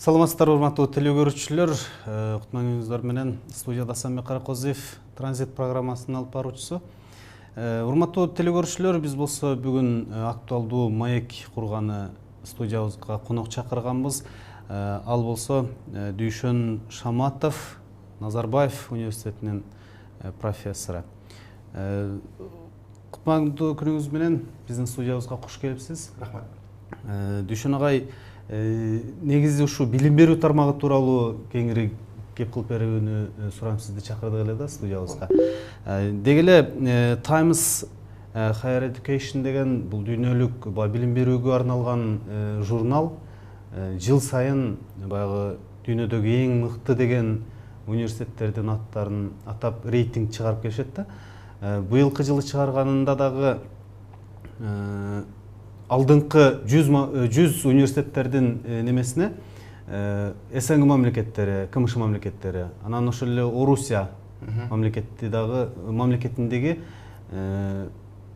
Саламатсыздар, урматтуу теле көрүүчүлөр. Кутман менен студияда Асанбек Каракозиев транзит программасынын алып баруучусу. Урматтуу теле көрүүчүлөр, биз болсо бүгүн актуалдуу маек курганы студиябызга конок чакырганбыз. Ал болсо Дүйшөн Шаматов, Назарбаев университетинин профессору. Кутмандуу күнүңүз менен биздин студиябызга куш келипсиз. Рахмат. Дүйшөн агай, негизи ушу билим берүү тармагы тууралуу кеңири кеп кылып берүүнү сурам, сизди чакырдык эле да студиябызга. Деги эле Times Higher Education деген бул дүйнөлүк билим берүүгө арналган журнал жыл сайын баягы дүйнөдөгү эң мыкты деген университеттердин аттарын атап рейтинг чыгарып келишет да. Быйылкы жылы чыгарганында дагы алдыңкы 100 университеттердин немесине СНГ мамлекеттери, КМШ мамлекеттери, анан ошол эле Орусия мамлекетиндеги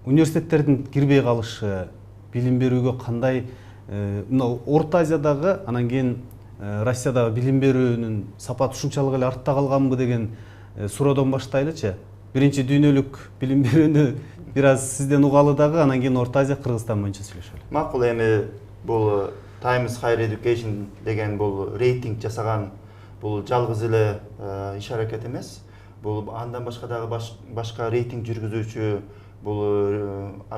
университеттердин кирбей калышы, билим берүүгө кандай, Орто Азиядагы, анан кийин Россиядагы билим берүүнүн сапаты ушунчалык эле артта калганбы деген суроодон баштайлычы. Биринчи дүйнөлүк билим берүүнү бир аз сизден угалы дагы, анан кийин Орто Азия, Кыргызстан боюнча сүйлөшөлү. Макул, эми бул Times Higher Education деген бул рейтинг жасаган бул жалгыз эле иш аракет эмес. Бул андан башка дагы башка рейтинг жүргүзүүчү бул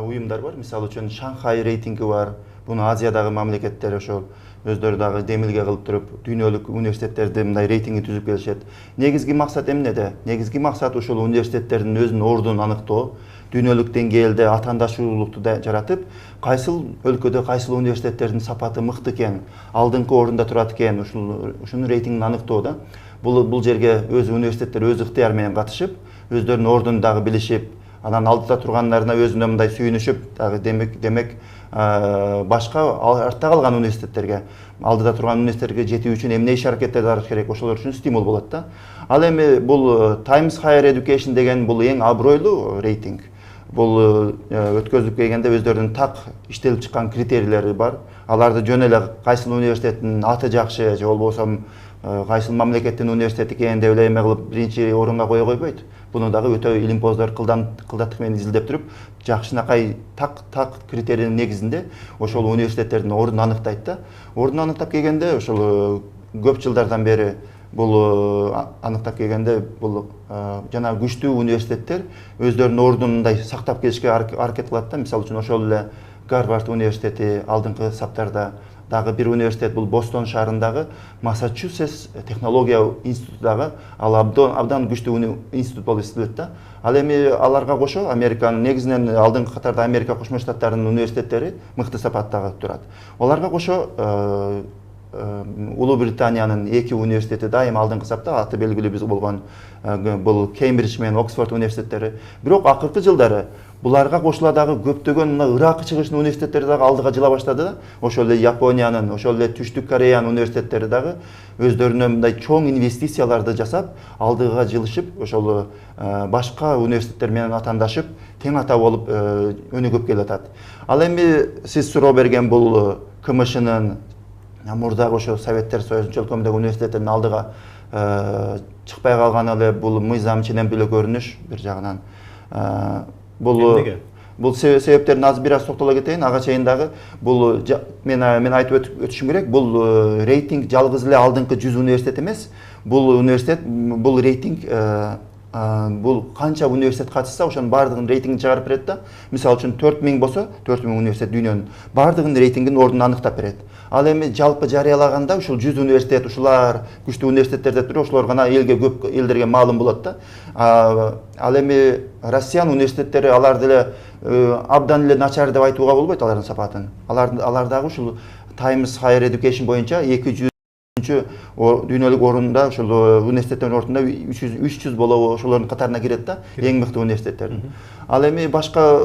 уюмдар бар. Мисалы үчүн Шанхай рейтинги бар. Буну Азиядагы мамлекеттер ошол өздөрү дагы демилге кылып туруп, дүйнөлүк университеттерди мындай рейтингин түзүп келишет. Негизги максат эмнеде? Негизги максат ошол университеттердин өзүнүн ордун аныктоо, дүйнөлүк деңгээлде атаандашуулукту жаратып, кайсыл өлкөдө кайсыл университеттердин сапаты мыкты экен, алдыңкы орунда турат экен, ушунун рейтингин аныктоо да. Бул жерге өз университеттер өз ыктыяр менен катышып, өздөрүнүн ордун дагы билишип, анан алдыда тургандарына өзүнө мындай сүйүнүшүп, дагы демек башка артта калган университеттерге, алдыда турган университеттерге жетүү үчүн эмне иш аракеттерди алыш керек, ошолор үчүн стимул болот да. Ал эми бул Times Higher Education деген бул эң абройлуу рейтинг. Бул өткөзүлүп келгенде өздөрүнүн так иштелип чыккан критерийлери бар. Аларды жөн эле кайсыл университеттин аты жакшы же болбосо кайсыл мамлекеттин университети экен деп эле эме кылып биринчи орунга кое койбойт. Буну дагы өтө илимпоздор кылдаттык менен изилдеп туруп, жакшынакай так критерийнин негизинде ошол университеттердин ордун аныктайт да. Ордун аныктап келгенде ошол көп жылдардан бери бул аныктап келгенде бул жана күчтүү университеттер өздөрүнүн ордун мындай сактап келишке аракет кылат да. Мисалы үчүн ошол эле Гарвард университети алдыңкы саптарда, дагы бир университет бул Бостон шаарындагы Массачусетс технология институту дагы ал абдан күчтүү институт болуп эсептелет да. Ал эми аларга кошо Американын негизинен алдыңкы катарда Америка Кошмо Штаттарынын университеттери мыкты сапаттагы турат. Аларга кошо Улуу Британиянын 2 университети дайым алдыңкы сапта, аты белгилүү биз болгон бул Кембридж менен Оксфорд университеттери. Бирок акыркы жылдары буларга кошула дагы көптөгөн Ирак чыгышынын университеттери дагы алдыга жыла баштады да. Ошол эле Япониянын, ошол эле Түштүк Кореянын университеттери дагы өздөрүнө мындай чоң инвестицияларды жасап, алдыга жылышып, ошол башка университеттер менен атаандашып, тең ата болуп өнүгүп келатат. Ал эми сиз суроо берген бул КМШнын мурдагы ошо Советтер Союзунун өлкөмдөгү университеттердин алдыга чыкпай калганы эле бул мыйзам ченемдүү эле көрүнүш бир жагынан. Бул себептерин азыр бир аз токтоло кетейин. Ага чейин дагы бул мен айтып өтүшүм керек. Бул рейтинг жалгыз эле алдыңкы 100 университет эмес. Бул рейтинг бул канча университет катышса, ошонун баардыгынын рейтингин чыгарып берет да. Мисалы үчүн 4000 болсо, 4000 университет дүйнөнүн баардыгынын рейтингин ордун аныктап берет. Ал эми жалпы жарыялаганда ушул 100 университет, ушулар күчтүү университеттерде туруп, ошолор гана көп элдерге маалым болот да. Ал эми Россиянын университеттери аларды эле абдан эле начар деп айтууга болбойт алардын сапатын. Алар дагы ушул Times Higher Education боюнча 200 дүйнөлүк орунда, ошол университеттердин ордунда 300 болобу ошолордун катарына кирет да, эң мыкты университеттердин. Ал эми башка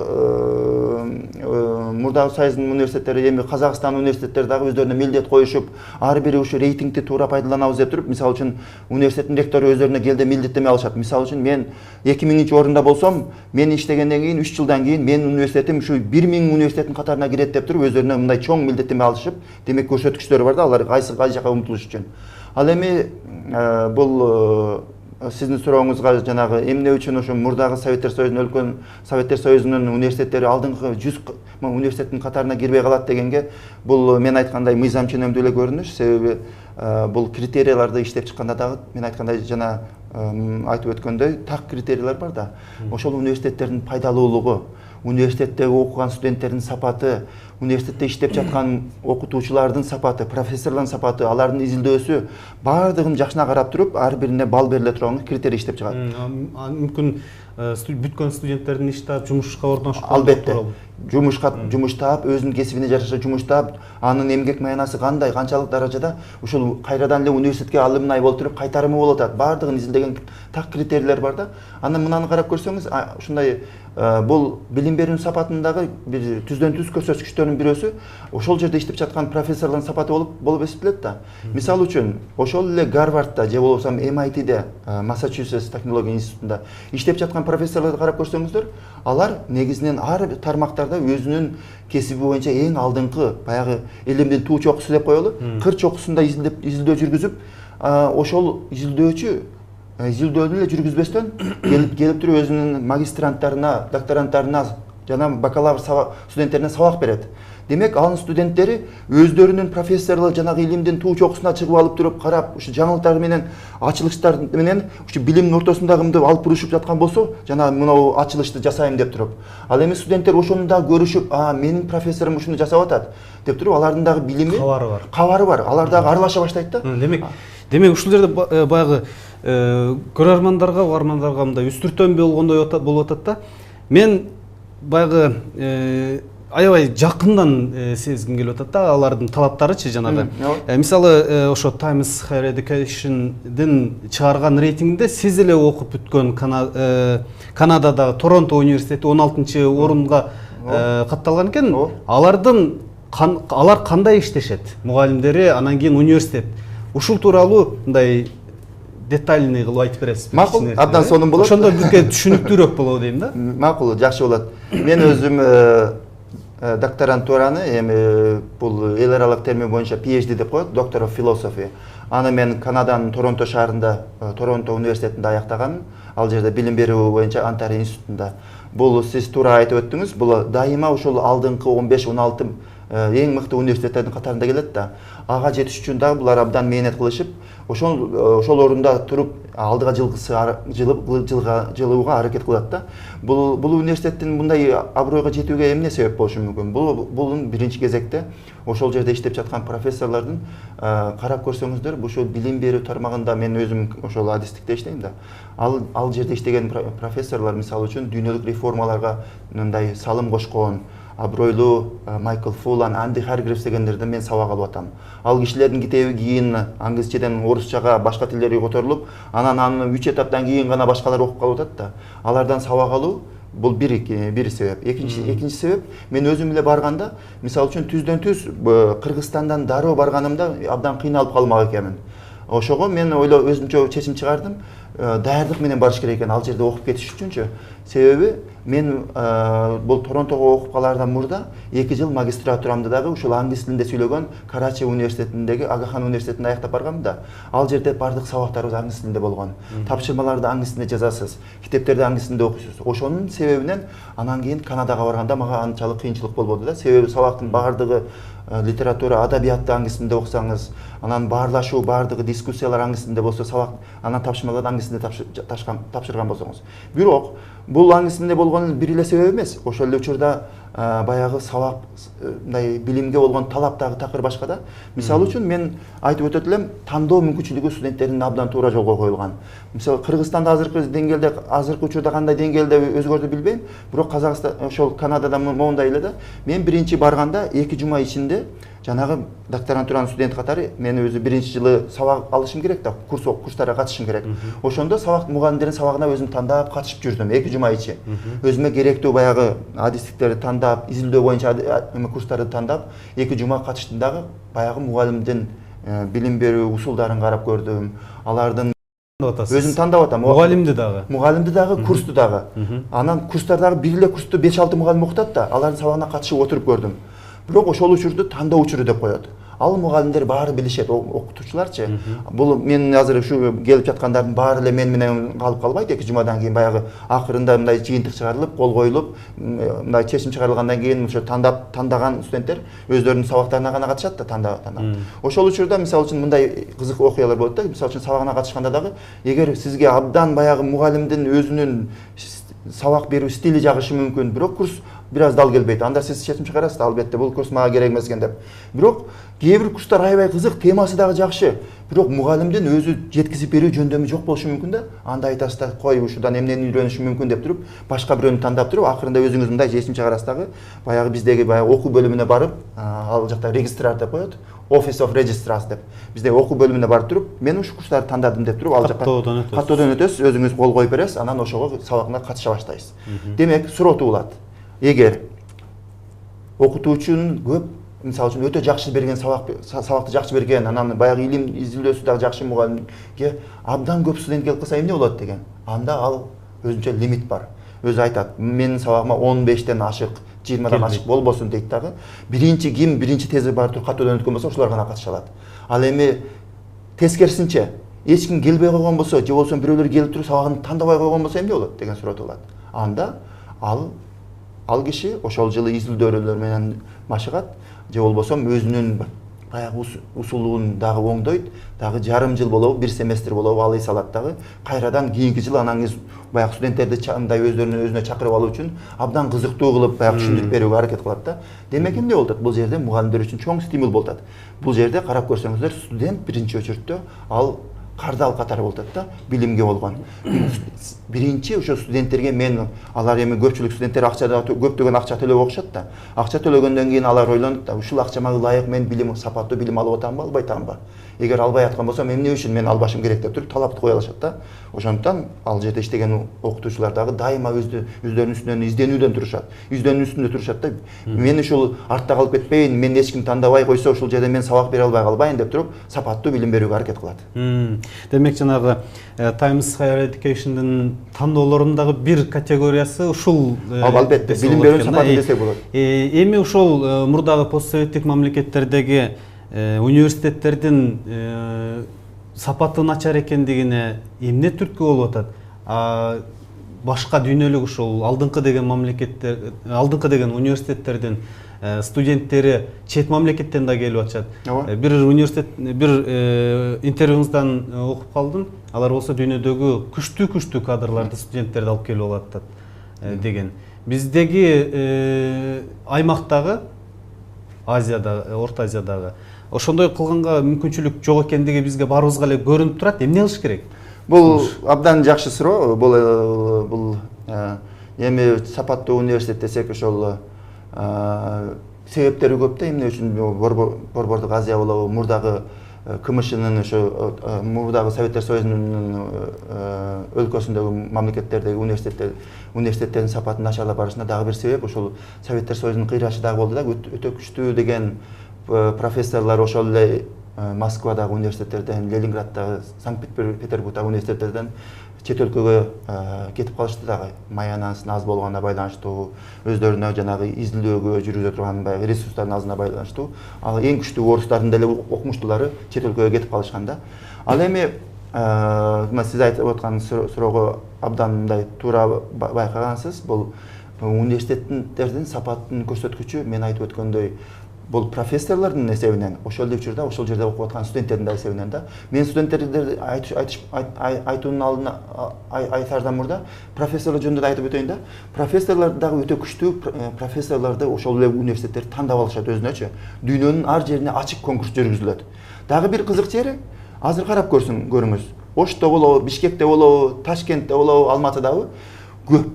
Мурдагы Союздун университеттери, эми Казакстан университеттери дагы өздөрүнө милдет коюшуп, ар бири ушу рейтингди туура пайдаланабыз деп туруп, мисалы үчүн университеттин ректору өздөрүнө келде милдеттеме алышат. Мисалы үчүн мен 2000-орунда болсом, мен иштегенден кийин 3 жылдан кийин менин университетим ушу 1000 университеттин катарына кирет деп туруп, өздөрүнө мындай чоң милдеттеме алышып, демек көрсөткүчтөрү бар да, алар кайсы жака умтулуш үчүн. Ал эми бул сиздин сурооңузга жанагы эмне үчүн ошо мурдагы Советтер Союзунун өлкөнүн Советтер Союзунун университеттери алдыңкы 100 университеттин катарына кирбей калат дегенге, бул мен айткандай мыйзам ченемдүү эле көрүнүш. Себеби бул критерияларды иштеп чыкканда дагы мен айткандай жана айтып өткөндөй так критериялар бар да. Ошол университеттердин пайдалуулугу, университетте окуган студенттердин сапаты, университетте иштеп жаткан окутуучулардын сапаты, профессорлордун сапаты, алардын изилдөөсү баардыгын жакшына карап туруп, ар бирине балл бериле турган критерий иштеп чыгат. Мүмкүн бүткөн студенттердин иш таап жумушка орношуп, албетте жумуш таап, өзүнүн кесибине жараша жумуш таап, анын эмгек маянасы кандай, канчалык даражада ушул кайрадан эле университетке алымнай болуп туруп кайтарымы болуп атат. Баардыгын изилдеген так критерийлер бар да. Анан мынаны карап көрсөңүз, ушундай бул билим берүүнүн сапатындагы бир түздөн түз көрсөткүчтөрдүн бирөөсү ошол жерде иштеп жаткан профессорлордун сапаты болуп эсептелет да. Мисалы үчүн, ошол эле Гарвардда же болбосо MIT-де, Массачусетс технология институтунда иштеп жаткан профессорлорду карап көрсөңүздөр, алар негизинен ар тармактарда өзүнүн кесиби боюнча эң алдыңкы баягы илимдин туу чокусу деп коелу, кыр чокусунда изилдөө жүргүзүп, ошол изилдөөнү эле жүргүзбөстөн келип туруп өзүнүн магистранттарына, докторанттарына жана бакалавр студенттерине сабак берет. Демек, анын студенттери өздөрүнүн профессорлор жанагы илимдин туу чокусуна чыгып алып туруп, карап, ушу жаңылыктар менен, ачылыштар менен ушу билимдин ортосундагымды алып бурушуп жаткан болсо, жана мынау ачылышты жасайм деп туруп. Ал эми студенттер ошону да көрүшүп, менин профессорум ушуну жасап атат деп туруп, алардын дагы билими, кабары бар. Алар дагы аралаша баштайт да. Демек, ушул жерде баягы көрөрмандарга, угармандарга мындай үстүртөн болгондой болуп атат да. Мен баягы аябай жакындан сезгим келип атат да, алардын талаптарычы жанагы. Мисалы, ошо Times Higher Education'дин чыгарган рейтингинде сиз эле окуп бүткөн Канададагы Торонто университети 16-орунга катталган экен. Алар кандай иштешет? Мугалимдери, анан кийин университет. Ушул тууралуу мындай детальный кылып айтып бересизби? Макул, абдан сонун болот. Ошондо бизге түшүнүктүүрөөк болобу дейм да. Макул, жакшы болот. Мен өзүм докторантураны, эми бул эл аралык термин боюнча PhD деп коет, Doctor of Philosophy. Аны мен Канаданын Торонто шаарында, Торонто университетинде аяктаганмын. Ал жерде билим берүү боюнча Онтарио институтунда. Бул сиз туура айтып өттүңүз, бул дайыма ушул алдыңкы 15-16 эң мыкты университеттердин катарында келет да. Ага жетиш үчүн дагы булар абдан мээнет кылышып, ошол орунда туруп алдыга жылууга аракет кылат да. Бул университеттин мындай абройго жетүүгө эмне себеп болушу мүмкүн? Бул биринчи кезекте ошол жерде иштеп жаткан профессорлордун карап көрсөңүздөр, ушул билим берүү тармагында мен өзүм ошол адистикте иштейм да. Ал жерде иштеген профессорлор мисалы үчүн дүйнөлүк реформаларга мындай салым кошкон, абройлуу Майкл Фулан, Анди Харгривс дегендерден мен сабак алып атам. Ал кишилердин китеби кийин англисчеден орусчага, башка тилдерге которулуп, анан аны 3 этаптан кийин гана башкалар окуп калып атат да. Алардан сабак алуу бул бир себеп. Экинчи себеп, мен өзүм эле барганда, мисалы үчүн түздөн түз Кыргызстандан дароо барганымда абдан кыйналып калмак экенмин. Ошого мен өзүмчө чечим чыгардым. Даярдык менен барыш керек экен ал жерде окуп кетиш үчүнчү. Себеби мен бул Торонтого окуп калаардан мурда 2 жыл магистратурамды дагы ушул англис тилинде сүйлөгөн Карачи университетиндеги Агахан университетинде аяктап барганмын да. Ал жерде бардык сабактарыбыз англис тилинде болгон. Тапшырмаларды англис тилинде жазасыз, китептерди англис тилинде окуйсуз. Ошонун себебинен анан кийин Канадага барганда мага анчалык кыйынчылык болбоду да. Себеби сабактын баардыгы литература, адабиятты англис тилинде окусаңыз, анан баарлашуу, баардыгы дискуссиялар англис тилинде болсо, сабак анан тапшырмаларды англис тилинде тапшырган болсоңуз. Бирок бул англис тилинде болгон бир эле себеп эмес. Ошол эле учурда баягы сабак мындай билимге болгон талап дагы такыр башка да. Мисалы үчүн мен айтып өтөт элем, тандоо мүмкүнчүлүгү студенттердин абдан туура жолго коюлган. Мисалы Кыргызстанда азыркы учурда кандай деңгээлде өзгөрдү билбейм, бирок Казакстан ошол Канадада моундай эле да. Мен биринчи барганда 2 жума ичинде жанагы докторантуранын студенти катары мен өзү биринчи жылы сабак алышым керек да, курстарга катышым керек. Ошондо сабак мугалимдердин сабагына өзүм тандап катышып жүрдүм 2 жума ичи. Өзүмө керектүү баягы адистиктерди тандап, изилдөө боюнча курстарды тандап 2 жума катыштым дагы, баягы мугалимдин билим берүү усулдарын карап көрдүм. Алардын өзүм тандап атам. Мугалимди дагы, курсту дагы. Анан курстардагы бир эле курсту 5-6 мугалим окутат да, алардын сабагына катышып отуруп көрдүм. Бирок ошол учурду тандоо учуру деп коет. Ал мугалимдер баары билишет, окутуучуларчы. Бул мен азыр ушу келип жаткандардын баары эле мен менен калып калбайт. 2 жумадан кийин баягы акырында мындай жыйынтык чыгарылып, кол коюлуп, мындай чечим чыгарылгандан кийин ошо тандаган студенттер өздөрүнүн сабактарына гана катышат да, тандап. Ошол учурда мисалы үчүн мындай кызык окуялар болот да. Мисалы үчүн сабагына катышканда дагы эгер сизге абдан баягы мугалимдин өзүнүн сабак берүү стили жагышы мүмкүн, бирок курс бир аз дал келбейт. Анда сиз чечим чыгарасыз, албетте бул курс мага керек эмес экен деп. Бирок кээ бир курстар аябай кызык, темасы дагы жакшы. Бирок мугалимдин өзү жеткизип берүү жөндөмү жок болушу мүмкүн да. Анда айтасыз да, кой ушудан эмнени үйрөнүшүм мүмкүн деп туруп, башка бирөөнү тандап туруп, акырында өзүңүз мындай чечим чыгарасыз дагы. Баягы биздеги баягы окуу бөлүмүнө барып, ал жакта регистрар деп коет. Office of Registrars деп. Бизде окуу бөлүмүнө барып туруп, мен ушу курстарды тандадым деп туруп, ал жакка каттоодон өтөсүз, өзүңүз кол коюп бересиз, анан ошого сабагына катыша баштайсыз. Демек, суроо болот. Эгер окутуучунун көп, мисалы үчүн өтө жакшы берген сабакты жакшы берген, анан баягы илим изилдөөсү дагы жакшы мугалимге абдан көп студент келип калса эмне болот деген. Анда ал өзүнчө лимит бар. Өзү айтат, менин сабагыма 15-тен ашык, 20-дан ашык болбосун дейт дагы. Биринчи тези бар туруп каттоодон өткөн болсо, ошолор гана катыша алат. Ал эми тескерисинче, эч ким келбей койгон болсо, же болбосо бирөөлөр келип туруп сабагын тандабай койгон болсо эмне болот деген суроо болот. Анда ал киши ошол жылы изилдөөлөр менен машыгат, же болбосо өзүнүн баягы усулун дагы оңдойт, дагы жарым жыл болобу, 1 семестр болобу алый салат дагы. Кайрадан кийинки жыл анаңыз баягы студенттерди мындай өзүнө чакырып алуу үчүн абдан кызыктуу кылып баягы түшүндүрүп берүүгө аракет кылат да. Демек эмне болот? Бул жерде мугалимдер үчүн чоң стимул болот. Бул жерде карап көрсөңүздөр, студент биринчи очередте ал кардал катары болот да, билимге болгон. Биринчи ошо студенттерге мен алар эми көпчүлүк студенттер көптөгөн акча төлөп окушат да. Акча төлөгөндөн кийин алар ойлонот да, ушул акчама ылайык мен билим, сапаттуу билим алып атамбы, албай атамбы? Эгер албай аткан болсом, эмне үчүн мен албашым керек деп туруп талапты кое алышат да. Ошондуктан ал жерде иштеген окутуучулар дагы дайыма өздөрүнүн үстүнөн изденүүдөн турушат. Изденүү үстүндө турушат да. Мен ушул артта калып кетпейин, мен эч ким тандабай койсо, ушул жерде мен сабак бере албай калбайын деп туруп, сапаттуу билим берүүгө аракет кылат. Демек жанагы Times Higher Education'дын тандоолорунун бир категориясы ушул албетте билим берүүнүн сапаты десек болот. Эми ушул мурдагы постсоветтик мамлекеттердеги университеттердин сапаты начар экендигине эмне түрткү болуп атат? Башка дүйнөлүк ушул алдыңкы деген мамлекеттер, алдыңкы деген университеттердин студенттери чет мамлекеттен да келип атышат. Бир университет, бир интервьюңуздан окуп калдым. Алар болсо дүйнөдөгү күчтүү кадрларды, студенттерди алып келип алат деген. Биздеги аймактагы, Азиядагы, Орто Азиядагы ошондой кылганга мүмкүнчүлүк жок экендиги бизге баарыбызга эле көрүнүп турат. Эмне кылыш керек? Бул абдан жакшы суроо. Бул эми сапаттуу университет десек ошол себептери көп да. Эмне үчүн Борбордук Азия болобу, мурдагы КМШнын ошо мурдагы Советтер Союзунун өлкөсүндөгү мамлекеттердеги университеттердин сапатын начарлап барышына дагы бир себеп ошол Советтер Союзунун кыйрашы дагы болду да. Өтө күчтүү деген профессорлор ошол эле Москвадагы университеттерден, Ленинграддагы, Санкт-Петербургдагы университеттерден чет өлкөгө кетип калышты дагы. Маянасынын аз болгонуна байланыштуу, өздөрүнө жанагы изилдөөгө жүргүзө турган баягы ресурстардын азына байланыштуу. Ал эң күчтүү орустардын деле окумуштуулары чет өлкөгө кетип калышкан да. Ал эми сиз айтып аткан суроого абдан мындай туура байкагансыз. Бул университеттердин сапаттын көрсөткүчү мен айтып өткөндөй бул профессорлордун эсебинен, ошол эле учурда ошол жерде окуп аткан студенттердин да эсебинен да. Мен студенттерди айтуунун алдына айтаардан мурда профессорлор жөнүндө да айтып өтөйүн да. Профессорлор дагы өтө күчтүү профессорлорду ошол эле университеттер тандап алышат өзүнөчү. Дүйнөнүн ар жерине ачык конкурс жүргүзүлөт. Дагы бир кызык жери, азыр карап көрүңүз. Ошто болобу, Бишкекте болобу, Ташкентте болобу, Алматыдабы көп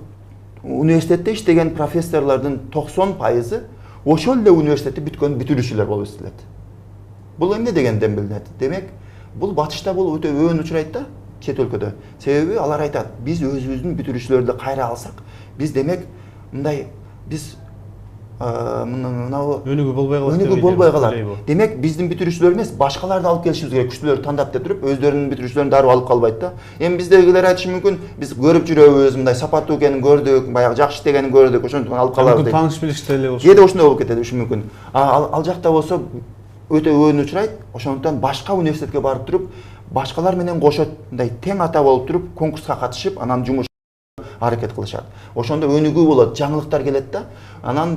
университетте иштеген профессорлордун 90% ошол эле университетти бүткөн бүтүрүүчүлөр болуп эстелет. Бул эмне дегенден билинет? Демек, бул батышта бул өтө өөн учурайт да, чет өлкөдө. Себеби алар айтат, биз өзүбүздүн бүтүрүүчүлөрдү кайра алсак, биз демек мындай биз мынау өнүгүү болбой калат. Демек, биздин бүтүрүүчүлөр эмес, башкаларды алып келишибиз керек, күчтүүлөрдү тандап деп туруп, өздөрүнүн бүтүрүүчүлөрүн дароо алып калбайт да. Эми биздегилер айтышы мүмкүн, биз көрүп жүрөбүз, мындай сапаттуу экенин көрдүк, баягы жакшы иштегенин көрдүк, ошондуктан алып калабыз дейт. Тааныш билиште эле болушу. Кээде ошондой болуп кетет, ушу мүмкүн. Ал жакта болсо өтө өөн учурайт, ошондуктан башка университетке барып туруп, башкалар менен кошо мындай тең ата болуп туруп, конкурска катышып, анан жумуш аракет кылышат. Ошондо өнүгүү болот, жаңылыктар келет да. Анан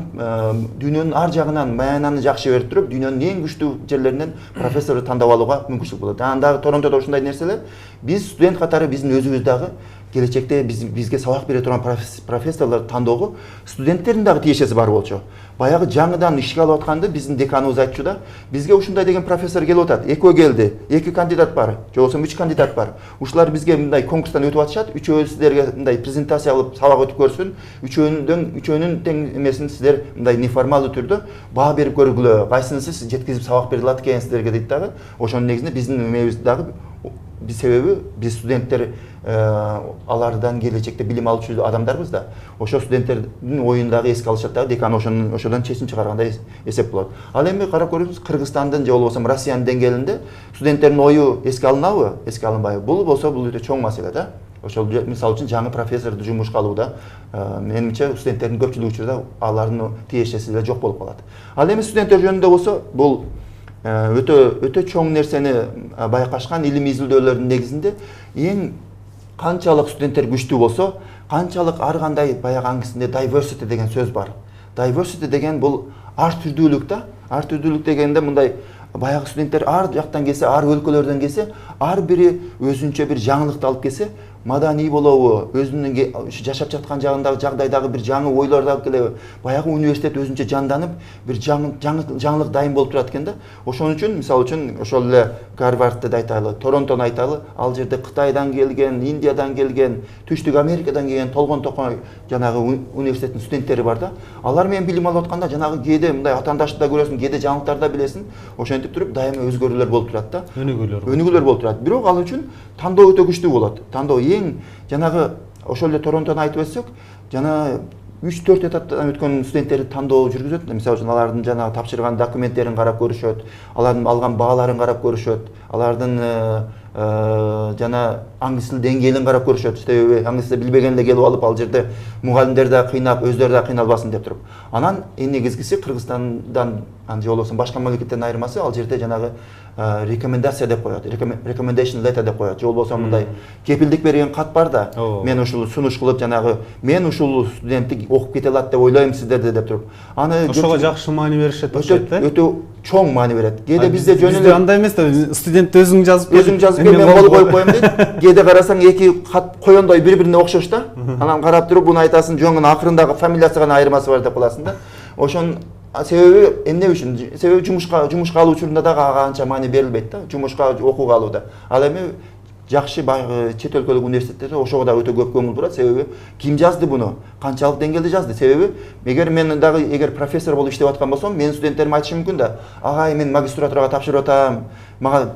дүйнөнүн ар жагынан маянаны жакшы берип туруп, дүйнөнүн эң күчтүү жерлеринен профессорду тандап алууга мүмкүнчүлүк болот. Анан дагы Торонтодо ушундай нерселер, биз студент катары биздин өзүбүз дагы келечекте бизге сабак бере турган профессорлорду тандоого студенттердин дагы тиешеси бар болчу. Баягы жаңыдан ишке алып атканды биздин деканыбыз айтчу да, бизге ушундай деген профессор келип атат, экөө келди, 2 кандидат бар, же болбосо 3 кандидат бар. Ушулар бизге мындай конкурстан өтүп атышат, үчөө сиздерге мындай презентация кылып сабак өтүп көрсүн, үчөөнүн тең эмесин сиздер мындай неформалдуу түрдө баа берип көргүлө, кайсынысы сиз жеткизип сабак бере алат экенсиздерге дейт дагы. Ошонун негизинде биздин эмебиз дагы себеби биз студенттер алардан келечекте билим алчу адамдарбыз да. Ошо студенттердин оюн дагы эске алышат дагы, декан ошодон чечим чыгаргандай эсеп болот. Ал эми карап көрүңүз, Кыргызстандын же болбосо Россиянын деңгээлинде студенттердин ою эске алынабы, эске алынбайбы? Бул болсо бул өтө чоң маселе да. Ошол мисалы үчүн жаңы профессорду жумушка алууда менимче студенттердин көпчүлүк учурда алардын тиешеси эле жок болуп калат. Ал эми студенттер жөнүндө болсо, бул өтө чоң нерсени байкашкан илимий изилдөөлөрдүн негизинде эң канчалык студенттер күчтүү болсо, канчалык ар кандай баягы англисинде diversity деген сөз бар. Diversity деген бул ар түрдүүлүк да. Ар түрдүүлүк дегенде мындай баягы студенттер ар жактан келсе, ар өлкөлөрдөн келсе, ар бири өзүнчө бир жаңылыкты алып келсе, маданий болобу, өзүнүн жашап жаткан жагындагы жагдайдагы бир жаңы ойлорду алып келеби, баягы университет өзүнчө жанданып, бир жаңылык дайым болуп турат экен да. Ошон үчүн, мисалы үчүн, ошол эле Гарвардты да айталы, Торонтону айталы, ал жерде Кытайдан келген, Индиядан келген, Түштүк Америкадан келген толгон токой жанагы университеттин студенттери бар да. Алар менен билим алып атканда жанагы кээде мындай атаандашты да көрөсүң, кээде жаңылыктарды да билесиң. Ошентип туруп дайыма өзгөрүүлөр болуп турат да. Өнүгүүлөр болуп турат. Бирок ал үчүн тандоо өтө күчтүү болот. Тандоо эң жанагы ошол эле Торонтону айтып өтсөк, жана 3-4 этаптан өткөн студенттерди тандоо жүргүзөт. Мисалы үчүн алардын жанагы тапшырган документтерин карап көрүшөт, алардын алган бааларын карап көрүшөт, алардын жана англис тил деңгээлин карап көрүшөт. Себеби англис тил билбеген эле келип алып ал жерде мугалимдер да кыйнап, өздөрү да кыйналбасын деп туруп. Анан эң негизгиси Кыргызстандан же болбосо башка мамлекеттерден айырмасы, ал жерде жанагы рекомендация деп коет, recommendation letter деп коет. Же болбосо мындай кепилдик берген кат бар да. Мен ушул сунуш кылып жанагы мен ушул студентти окуп кете алат деп ойлойм сиздерди деп туруп. Аны ошого жакшы маани беришет окшойт да. Өтө чоң маани берет. Кээде бизде жөн эле андай эмес да, студент өзүң жазып кел, мен кол коюп коем дейт. Кээде карасаң эки кат коёндой бири-бирине окшош да. Анан карап туруп буну айтасың, жөн акырындагы фамилиясы гана айырмасы бар деп каласың да. Ошон себеби эмне үчүн? Себеби жумушка алуу учурунда дагы ага анча маани берилбейт да, жумушка окууга алууда. Ал эми жакшы баягы чет өлкөлүк университеттерде ошого да өтө көп көңүл бурат. Себеби ким жазды буну? Канчалык деңгээлде жазды? Себеби мен дагы профессор болуп иштеп аткан болсом, менин студенттерим айтышы мүмкүн да. Агай, мен магистратурага тапшырып атам, мага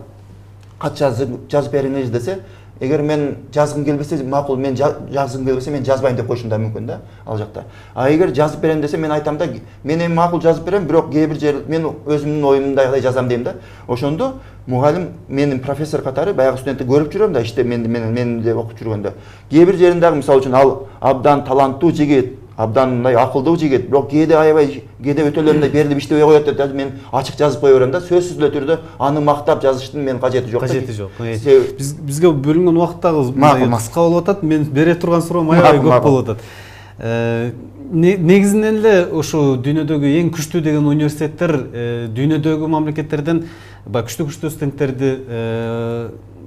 кат жазып бериңиз десе, эгер мен жазгым келбесе, макул, мен жазгым келбесе мен жазбайм деп коюшум да мүмкүн да ал жакта. А эгер жазып берем десе, мен айтам да, мен эми макул жазып берем, бирок кээ бир жер мен өзүмдүн оюмдагыдай жазам дейм да. Ошондо мугалим менин профессор катары баягы студентти көрүп жүрөм да, иште менде окуп жүргөндө. Кээ бир жерин дагы мисалы үчүн ал абдан таланттуу жигит, абдан мындай акылдуу жигит, бирок кээде аябай кээде өтөлөрүндө берилип иштебей коет деп мен ачык жазып кое берем да. Сөзсүз эле түрдө аны мактап жазыштын мен кажети жок. Кажети жок. Бизге бөлүнгөн убакыт дагы кыска болуп атат. Мен бере турган суроом аябай көп болуп атат. Негизинен эле ушу дүйнөдөгү эң күчтүү деген университеттер дүйнөдөгү мамлекеттерден күчтүү студенттерди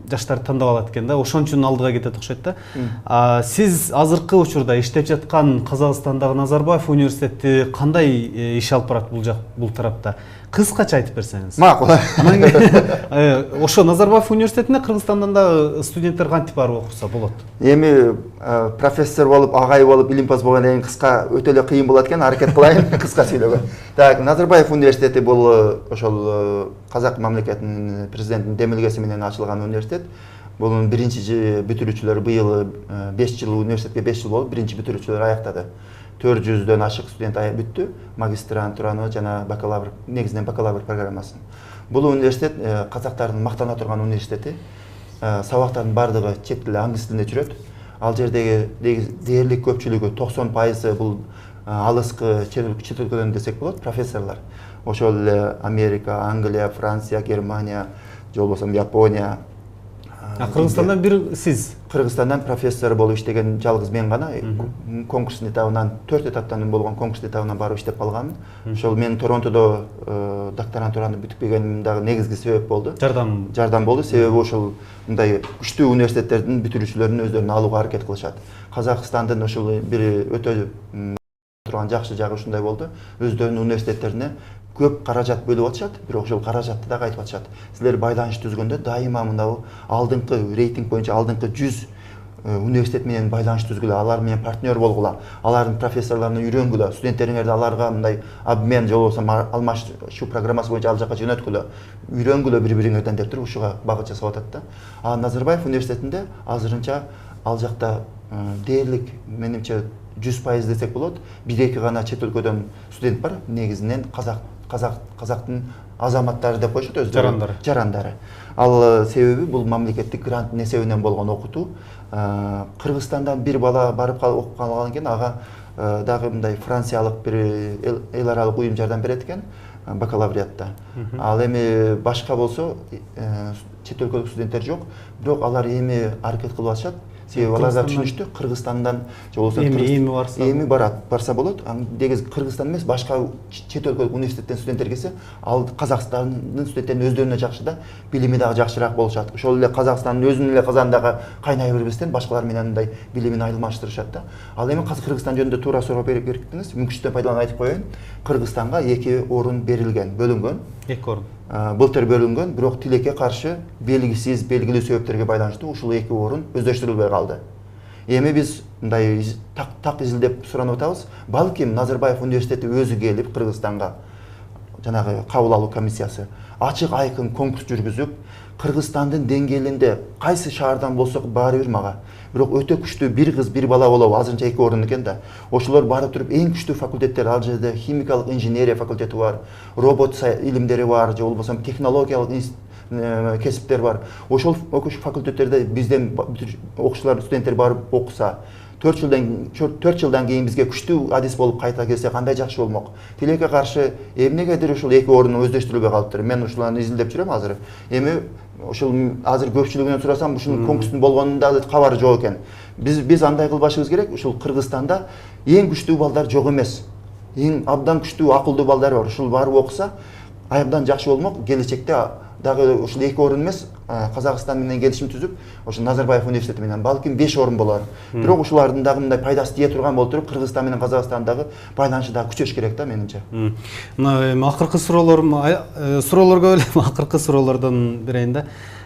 жаштар тандап алат экен да, ошон үчүн алдыга кетет окшойт да. Сиз азыркы учурда иштеп жаткан Казакстандагы Назарбаев университети кандай иш алып барат бул тарапта? кыскача айтып берсеңиз. Макул. Анан кийин ошо Назарбаев университетине Кыргызстандан да студенттер кантип барып окуса болот? Эми профессор болуп, агай болуп, илимпоз болгондон кийин кыска өтө эле кыйын болот экен, аракет кылайын кыска сүйлөгө. Так, Назарбаев университети бул ошол Казак мамлекетинин президентинин демилгеси менен ачылган университет. Bunun birinci бүтүрүүчүлөр быйыл 5 жыл университетке 5 жыл болуп, биринчи бүтүрүүчүлөр аяктады. 400дөн ашык студент бүттү, магистрантураны жана бакалавр, негизинен бакалавр программасын. Бул университет казактардын мактана турган университети. Сабактардын бардыгы чет тил, англис тилинде жүрөт. Ал жердеги дээрлик көпчүлүгү 90% бул алыскы чет өлкөдөн десек болот, профессорлор. Ошол эле Америка, Англия, Франция, Германия, же болбосо Япония. Кыргызстандан бир сиз? Кыргызстандан профессор болуп иштеген жалгыз мен гана конкурстун этабынан 4 этаптан болгон конкурс этабынан барып иштеп калганмын. Ошол мен Торонтодо докторантураны бүтүпбегеним дагы негизги себеп болду. Жардам болду. Себеби ошол мындай күчтүү университеттердин бүтүрүүчүлөрүн өздөрүнө алууга аракет кылышат. Казакстандын ошол бир өтө турган жакшы жагы ушундай болду. Өздөрүнүн университеттерине көп каражат бөлүп атышат, бирок ошол каражатты дагы айтып атышат. Силер байланыш түзгөндө дайыма мындай алдыңкы рейтинг боюнча алдыңкы 100 университет менен байланыш түзгүлө, алар менен партнер болгула, алардын профессорлоруна үйрөнгүлө, студенттериңерди аларга мындай обмен же болбосо алмашуу программасы боюнча ал жака жөнөткүлө, үйрөнгүлө бири-бириңерден деп туруп ушуга багыт жасап атат да. А Назарбаев университетинде азырынча ал жакта дээрлик менимче 100% десек болот, 1-2 гана чет өлкөдөн студент бар, негизинен казактын азаматтары деп коюшат, өздөрү жарандары. Ал себеби бул мамлекеттик гранттын эсебинен болгон окутуу. Кыргызстандан бир бала барып окуп калгандан кийин ага дагы мындай франциялык бир эл аралык уюм жардам берет экен бакалавриатта. Ал эми башка болсо чет өлкөлүк студенттер жок, бирок алар эми аракет кылып атышат. Себеби алар да түшүнүштү, Кыргызстандан же болбосо эми барса болот. Дегиз Кыргызстан эмес, башка чет өлкөлүк университеттен студенттер келсе, ал Казакстандын студенттеринин өздөрүнө жакшы да, билими дагы жакшыраак болушат. Ошол эле Казакстандын өзүнүн эле казандагы кайнай бербестен башкалар менен мындай билимин айылмаштырышат да. Ал эми Кыргызстан жөнүндө туура суроо бериптиңиз. Мүмкүнчүлүктөн пайдаланып айтып коеюн. Кыргызстанга 2 орун берилген, бөлүнгөн. 2 орун. Былтыр бөлүнгөн, бирок тилекке каршы белгисиз, белгилүү себептерге байланыштуу ушул 2 орун өздөштүрүлбөй калды. Эми биз мындай так изилдеп суранып атабыз. Балким Назарбаев университети өзү келип Кыргызстанга жанагы кабыл алуу комиссиясы ачык айкын конкурс жүргүзүп, Кыргызстандын деңгээлинде кайсы шаардан болсок баары бир мага. Бирок өтө күчтүү бир кыз, бир бала болобу, азырынча 2 орун экен да. Ошолор барып туруп эң күчтүү факультеттер, ал жерде химикалык инженерия факультети бар, робот илимдери бар, же болбосо технологиялык кесиптер бар. Ошол факультеттерде бизден окуучулар, студенттер барып окуса, 4 жылдан кийин бизге күчтүү адис болуп кайта келсе кандай жакшы болмок. Тилекке каршы эмнегедир ушул 2 орун өздөштүрүлбөй калыптыр. Мен ушуларды изилдеп жүрөм азыр. Эми ошол азыр көпчүлүгүнөн сурасам, ушунун конкурстун болгонунун дагы кабары жок экен. Биз андай кылбашыбыз керек. Ушул Кыргызстанда эң күчтүү балдар жок эмес. Эң абдан күчтүү акылдуу балдар бар. Ушул барып окуса, абдан жакшы болмок. Келечекте дагы ушул 2 орун эмес, Казакстан менен келишим түзүп, ошо Назарбаев университети менен балким 5 орун болор. Бирок ушулардын дагы мындай пайдасы тие турган болуп туруп, Кыргызстан менен Казакстандагы байланышы дагы күчөш керек да менимче. Мына эми акыркы суроолорго эле акыркы суроолордон берейин да.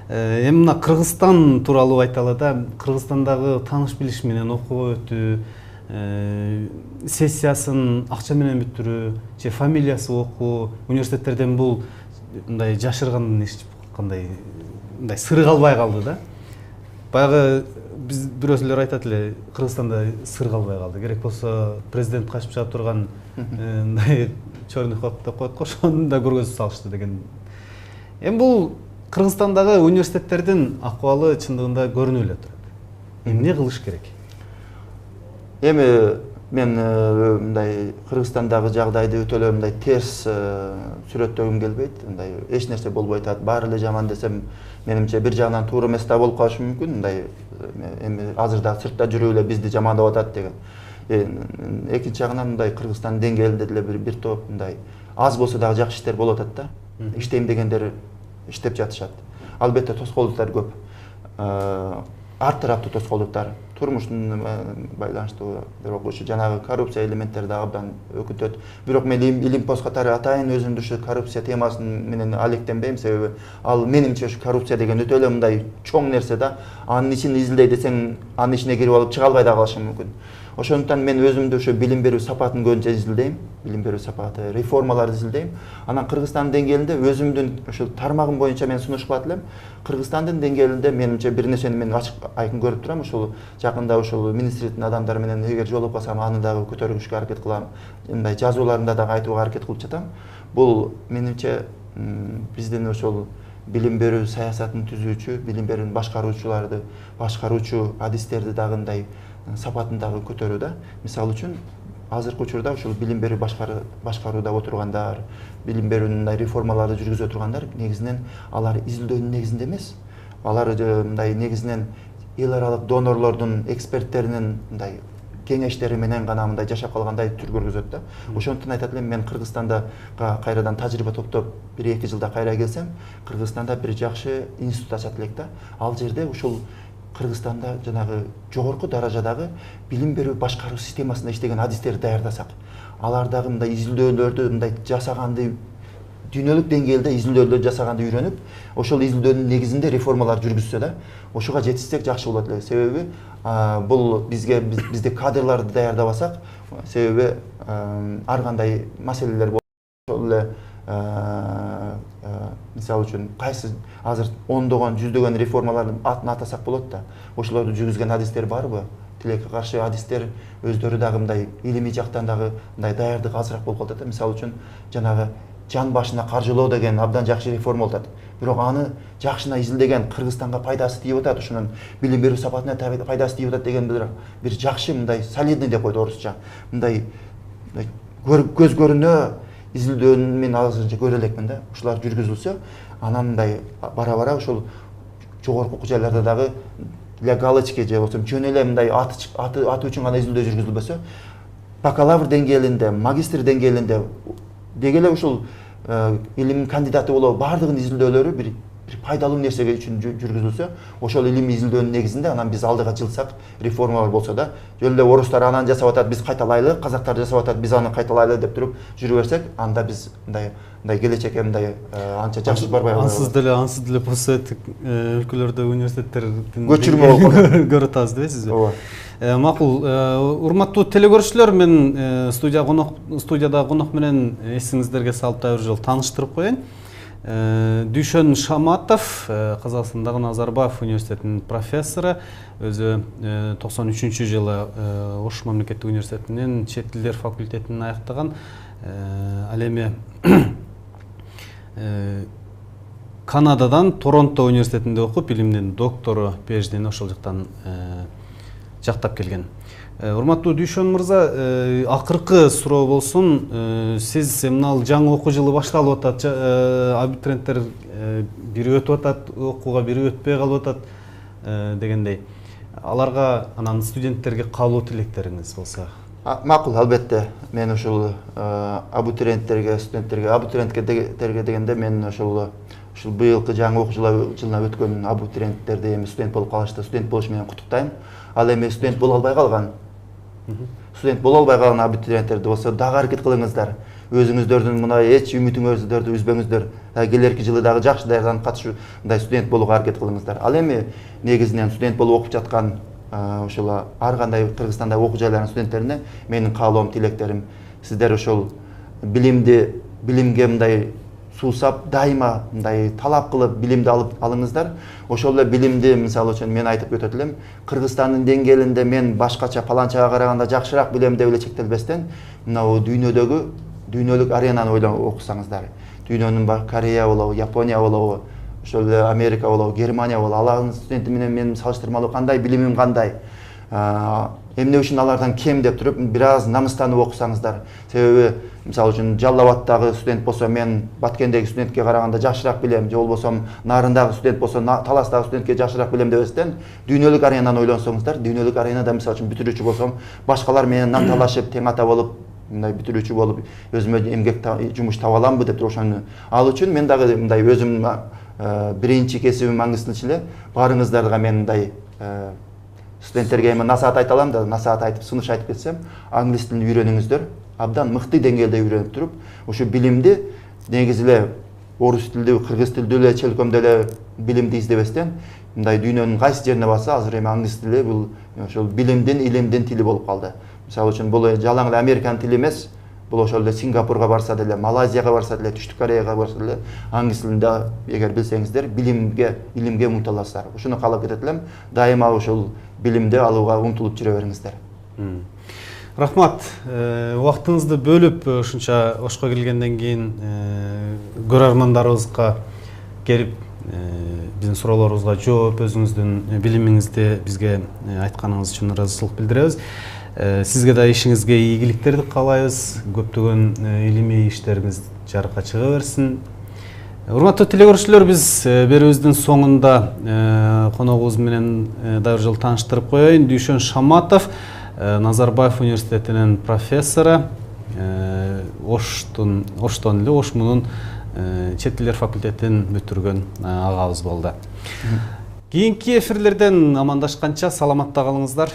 Эми мына Кыргызстан тууралуу айталы да, Кыргызстандагы тааныш билиш менен окууга өтүү, сессиясын акча менен бүттүрүү, же фамилиясы окуу, университеттерден бул мындай жашырган иш кандай мындай сыры калбай калды да. Баягы биз бирөөсүлөр айтат эле, Кыргызстанда сыр калбай калды. Керек болсо президент качып чыгып турган мындай чорный ход деп коет го, ошону да көргөзүп салышты деген. Эми бул Кыргызстандагы университеттердин акыбалы чындыгында көрүнүп эле турат. Эмне кылыш керек? Эми мен мындай Кыргызстандагы жагдайды өтө эле мындай терс сүрөттөгүм келбейт. Мындай эч нерсе болбой атат, баары эле жаман десем, менимче бир жагынан туура эмес да болуп калышы мүмкүн. Мындай эми азыр да сыртта жүрүп эле бизди жамандап атат деген. Экинчи жагынан мындай Кыргызстан деңгээлинде деле бир топ мындай аз болсо дагы жакшы иштер болуп атат да. Иштейм дегендер иштеп жатышат. Албетте тоскоолдуктар көп. ар тараптуу тоскоолдуктар турмуштун байланыштуу, бирок ушу жанагы коррупция элементтери да абдан өкүтөт. Бирок мен Илимпос катары атайын өзүмдү ушу коррупция темасы менен алектенбейм, себеби ал менимче ушу коррупция деген өтө эле мындай чоң нерсе да, анын ичин изилдей десең, анын ичине кирип алып чыга албай да калышың мүмкүн. Ошондуктан мен өзүмдү ушу билим берүү сапатын көбүнчө изилдейм, билим берүү сапаты, реформаларды изилдейм. Анан Кыргызстандын деңгээлинде өзүмдүн ушул тармагым боюнча мен сунуш кылат элем. Кыргызстандын деңгээлинде менимче бир нерсени мен ачык айкын көрүп турам, ушул жакында ушул министрликтин адамдары менен эгер жолугуп калсам, аны дагы көтөрүшкө аракет кылам. Мындай жазууларымда дагы айтууга аракет кылып жатам. Бул менимче биздин ошол билим берүү саясатын түзүүчү, билим берүүнүн башкаруучу адистерди дагы мындай сапатын дагы көтөрүү да. Мисалы үчүн азыркы учурда ушул билим берүү башкарууда отургандар, билим берүүнүн мындай реформаларды жүргүзүп отургандар негизинен алар изилдөөнүн негизинде эмес. Алар мындай негизинен эл аралык донорлордун, эксперттеринин мындай кеңештери менен гана мындай жашап калгандай түр көргөзөт да. Ошондуктан айтат элем, мен Кыргызстанда кайрадан тажрыйба топтоп 1-2 жылда кайра келсем, Кыргызстанда бир жакшы институт ачат элек да. Ал жерде ушул Кыргызстанда жанагы жогорку даражадагы билим берүү башкаруу системасында иштеген адистерди даярдасак, алар дагы мындай изилдөөлөрдү мындай жасаганды, дүйнөлүк деңгээлде изилдөөлөр жасаганды үйрөнүп, ошол изилдөөнүн негизинде реформалар жүргүзсө да, ошого жетишсек жакшы болот эле. Себеби бул бизде кадрларды даярдабасак, себеби ар кандай маселелер болот. Ошол эле мисалы үчүн кайсы азыр ондогон, жүздөгөн реформалардын атын атасак болот да. Ошолорду жүргүзгөн адистер барбы? Тилекке каршы адистер өздөрү дагы мындай илимий жактан дагы мындай даярдык азыраак болуп калат да. Мисалы үчүн жанагы жан башына каржылоо деген абдан жакшы реформа болуп атат. Бирок аны жакшына изилдеген, Кыргызстанга пайдасы тийип атат, ошонун билим берүү сапатына пайдасы тийип атат деген бир жакшы мындай солидный деп койду орусча. Мындай көз көрүнө изилдөөнүн мен азырынча көрө элекмин да. Ушулар жүргүзүлсө, анан мындай бара-бара ошол жогорку жайларда дагы для галочки же болсо жөн эле мындай аты үчүн гана изилдөө жүргүзүлбөсө, бакалавр деңгээлинде, магистр деңгээлинде деги эле ушул илим кандидаты болобу баардыгынын изилдөөлөрү бир пайдалуу нерсеге үчүн жүргүзүлсө, ошол илимий изилдөөнүн негизинде анан биз алдыга жылсак, реформалар болсо да, жөн эле орустар анан жасап атат, биз кайталайлы, казактар жасап атат, биз аны кайталайлы деп туруп жүрө берсек, анда биз мындай келечекке мындай анча жакшы барбай калат. Ансыз деле постсоветтик өлкөлөрдө университеттердин көчүрмө болуп көрө атабыз дебейсизби? Ооба. Макул, урматтуу телекөрүүчүлөр, мен студияда конок менен эсиңиздерге салып дагы бир жолу тааныштырып коеюн. Дүйшөн Шаматов, Казакстандагы Назарбаев университетинин профессору, өзү 93 жылы Ош мамлекеттик университетинин чет тилдер факультетин аяктаган. Ал эми Канададан Торонто университетинде окуп, илимдин доктору, PhD'ни ошол жактан жактап келген. Урматтуу Дүйшөн мырза, акыркы суроо болсун, сиз мына жаңы окуу жылы башталып атат, абитуриенттер бири өтүп атат, окууга бири өтпөй калып атат дегендей. Аларга, анан студенттерге каалоо тилектериңиз болсо? Макул, албетте. Мен ушул абитуриенттерге, студенттерге, абитуриенттерге дегенде мен ушул быйылкы жаңы окуу жылына өткөн абитуриенттерди эми студент болуп калышты, студент болушу менен куттуктайм. Ал эми студент боло албай калган, абитуриенттерди болсо дагы аракет кылыңыздар. Өзүңүздөрдүн мына эч үмүтүңүздөрдү үзбөңүздөр. Келерки жылы дагы жакшы даярданып катышуу, мындай студент болууга аракет кылыңыздар. Ал эми негизинен студент болуп окуп жаткан ошол ар кандай Кыргызстанда окуу жайларынын студенттерине менин каалоом, тилектерим, сиздер ошол билимге мындай суусап, дайыма мындай талап кылып билимди алыңыздар. Ошол эле билимди, мисалы үчүн мен айтып өтөт элем, Кыргызстандын деңгээлинде мен башкача паланчага караганда жакшыраак билем деп эле чектелбестен, мына дүйнөлүк аренаны ойлонуп окусаңыздар. Дүйнөнүн Корея болобу, Япония болобу, ошол эле Америка болобу, Германия болобу, алардын студенти менен менин салыштырмалуу кандай, билимим кандай, эмне үчүн алардан кем деп туруп бир аз намыстанып окусаңыздар. Себеби мисалы үчүн Жалал Абадтагы студент болсо мен Баткендеги студентке караганда жакшыраак билем, же болбосо Нарындагы студент болсо Таластагы студентке жакшыраак билем дебестен, дүйнөлүк аренаны ойлонсоңуздар. Дүйнөлүк аренада мисалы үчүн бүтүрүүчү болсом, башкалар менен нан талашып, тең ата болуп, мындай бүтүрүүчү болуп, өзүмө эмгек жумуш таба аламбы деп ошону. Ал үчүн мен дагы мындай өзүм биринчи кесибим аңгысынча эле барыңыздарга мен мындай студенттерге эми насаат айта алам да, насаат айтып, сунуш айтып кетсем, англис тилин үйрөнүңүздөр. Абдан мыкты деңгээлде үйрөнүп туруп, ошо билимди негизи эле орус тилдүү, кыргыз тилдүү эле, чөлкөмдүү эле билимди издебестен, мындай дүйнөнүн кайсы жерине барса, азыр эми англис тили бул ошол билимдин, илимдин тили болуп калды. Мисалы үчүн бул жалаң эле американ тили эмес, бул ошол эле Сингапурга барса деле, Малайзияга барса деле, Түштүк Кореяга барса деле англис тилинде эгер билсеңиздер, билимге, илимге умтуласыздар. Ушуну каалап кетет элем. Дайыма ошол билимди алууга умтулуп жүрө бериңиздер. Рахмат. Убактыңызды бөлүп ушунча ошко келгенден кийин көрөрмандарыбызга келип биздин суроолорубузга жооп, өзүңүздүн билимиңизди бизге айтканыңыз үчүн ыраазычылык билдиребиз. Сизге да ишиңизге ийгиликтерди каалайбыз. Көптөгөн илимий иштериңиз жарыкка чыга берсин. Урматтуу телекөрүүчүлөр, биз берүүбүздүн соңунда коногубуз менен дагы бир жолу тааныштырып коеюн. Дүйшөн Шаматов, Назарбаев университетинин профессору, Ошмунун чет тилдер факультетин бүтүргөн агабыз болду. Кийинки эфирлерден амандашканча саламатта калыңыздар.